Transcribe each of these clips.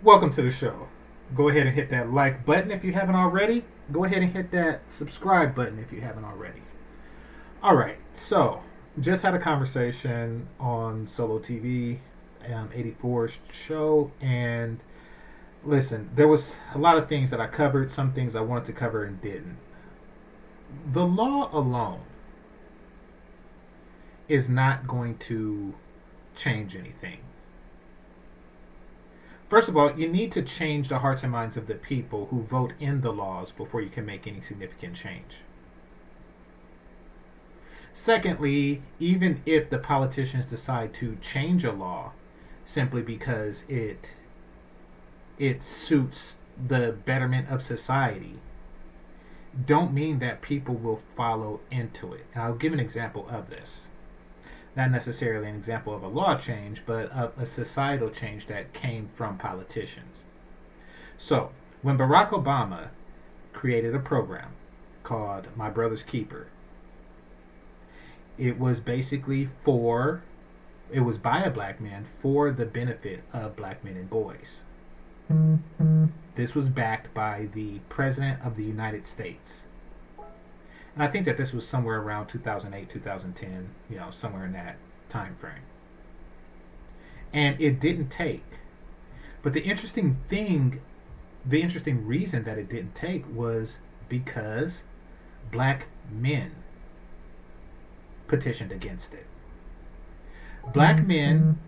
Welcome to the show. Go ahead and hit that like button if you haven't already. Go ahead and hit that subscribe button if you haven't already. All right, so just had a conversation on Solo TV, 84's show, and listen, there was a lot of things that I covered, some things I wanted to cover and didn't. The law alone is not going to change anything. First of all, you need to change the hearts and minds of the people who vote in the laws before you can make any significant change. Secondly, even if the politicians decide to change a law simply because it suits the betterment of society, don't mean that people will follow into it. And I'll give an example of this. Not necessarily an example of a law change, but a societal change that came from politicians. So, when Barack Obama created a program called My Brother's Keeper, it was basically it was by a black man for the benefit of black men and boys. This was backed by the President of the United States. And I think that this was somewhere around 2008, 2010, somewhere in that time frame. And it didn't take. But the interesting reason that it didn't take was because black men petitioned against it. Black men,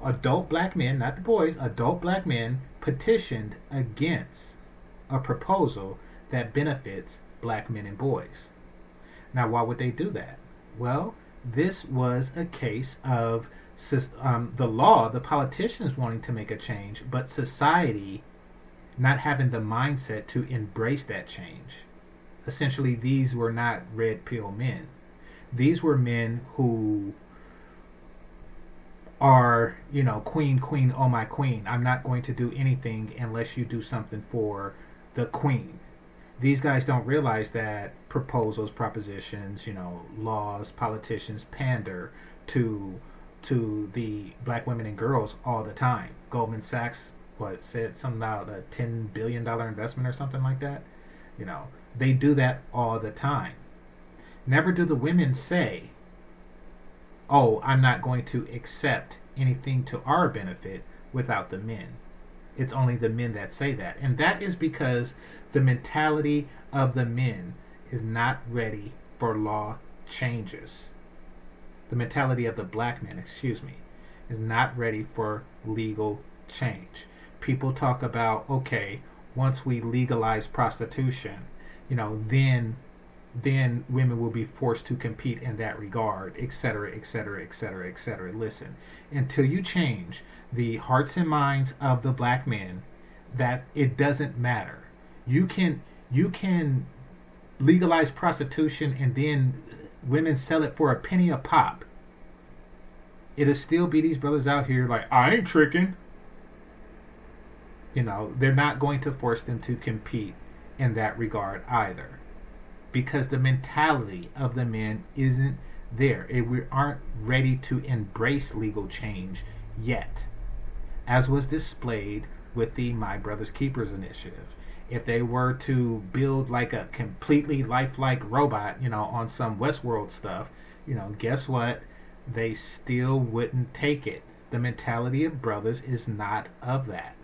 adult black men, not the boys, adult black men petitioned against a proposal that benefits black men and boys. Now, why would they do that? Well, this was a case of the law, the politicians wanting to make a change, but society not having the mindset to embrace that change. Essentially, these were not red pill men. These were men who are, queen, queen, oh my queen. I'm not going to do anything unless you do something for the queen. These guys don't realize that proposals, propositions, laws, politicians pander to the black women and girls all the time. Goldman Sachs, said something about a $10 billion investment or something like that. They do that all the time. Never do the women say, "Oh, I'm not going to accept anything to our benefit without the men." It's only the men that say that. And that is because the mentality of the men is not ready for law changes. The mentality of the black men, is not ready for legal change. People talk about, okay, once we legalize prostitution, then women will be forced to compete in that regard, etc., etc., etc., etc. Listen, until you change the hearts and minds of the black men, that it doesn't matter. You can legalize prostitution and then women sell it for a penny a pop. It'll still be these brothers out here like, I ain't tricking. They're not going to force them to compete in that regard either, because the mentality of the men isn't there. We aren't ready to embrace legal change yet, as was displayed with the My Brother's Keepers initiative. If they were to build like a completely lifelike robot, on some Westworld stuff, guess what? They still wouldn't take it. The mentality of brothers is not of that.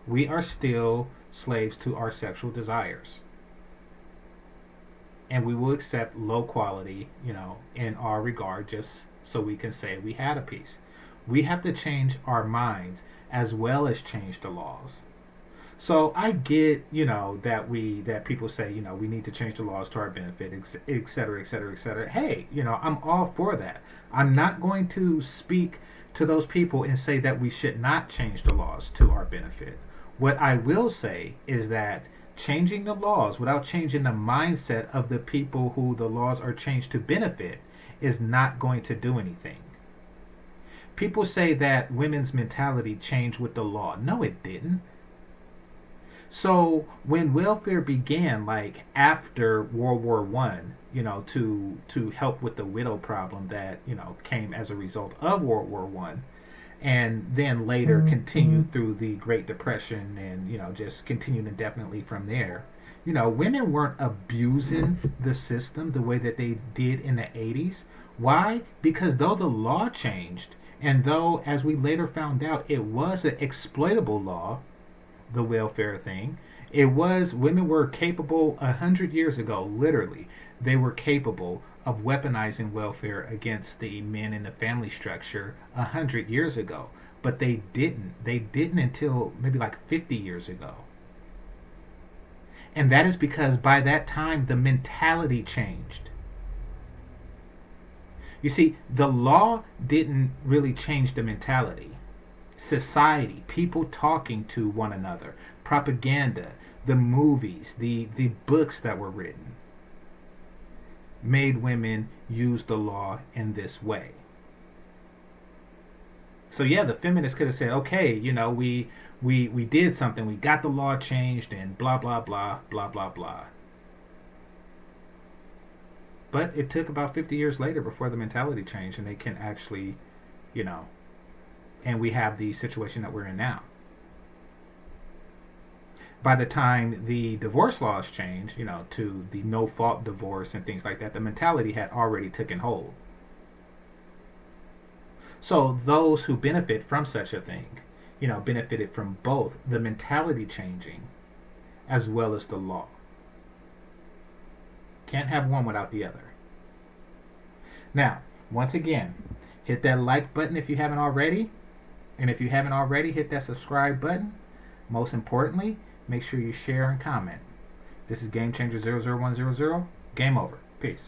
We are still slaves to our sexual desires. And we will accept low quality, in our regard, just so we can say we had a piece. We have to change our minds as well as change the laws. So I get, that people say, we need to change the laws to our benefit, et cetera, et cetera, et cetera. Hey, I'm all for that. I'm not going to speak to those people and say that we should not change the laws to our benefit. What I will say is that changing the laws without changing the mindset of the people who the laws are changed to benefit is not going to do anything. People say that women's mentality changed with the law. No, it didn't. So when welfare began, like after World War One, to help with the widow problem that came as a result of World War One, and then later continued through the Great Depression, and just continued indefinitely from there. Women weren't abusing the system the way that they did in the 80s. Why? Because though the law changed, and though, as we later found out, it was an exploitable law, the welfare thing, women were capable 100 years ago, literally, they were capable of weaponizing welfare against the men in the family structure 100 years ago. But they didn't. They didn't until maybe like 50 years ago. And that is because by that time the mentality changed. You see, the law didn't really change the mentality. Society, people talking to one another, propaganda, the movies, the books that were written made women use the law in this way. So yeah, the feminists could have said, okay, we did something, we got the law changed, and blah blah blah blah blah blah. But it took about 50 years later before the mentality changed, and they can actually, you know, and we have the situation that we're in now. By the time the divorce laws changed, to the no-fault divorce and things like that, the mentality had already taken hold. So those who benefit from such a thing, benefited from both the mentality changing as well as the law. Can't have one without the other. Now, once again, hit that like button if you haven't already. And if you haven't already, hit that subscribe button. Most importantly, make sure you share and comment. This is Game Changer 00100. Game over. Peace.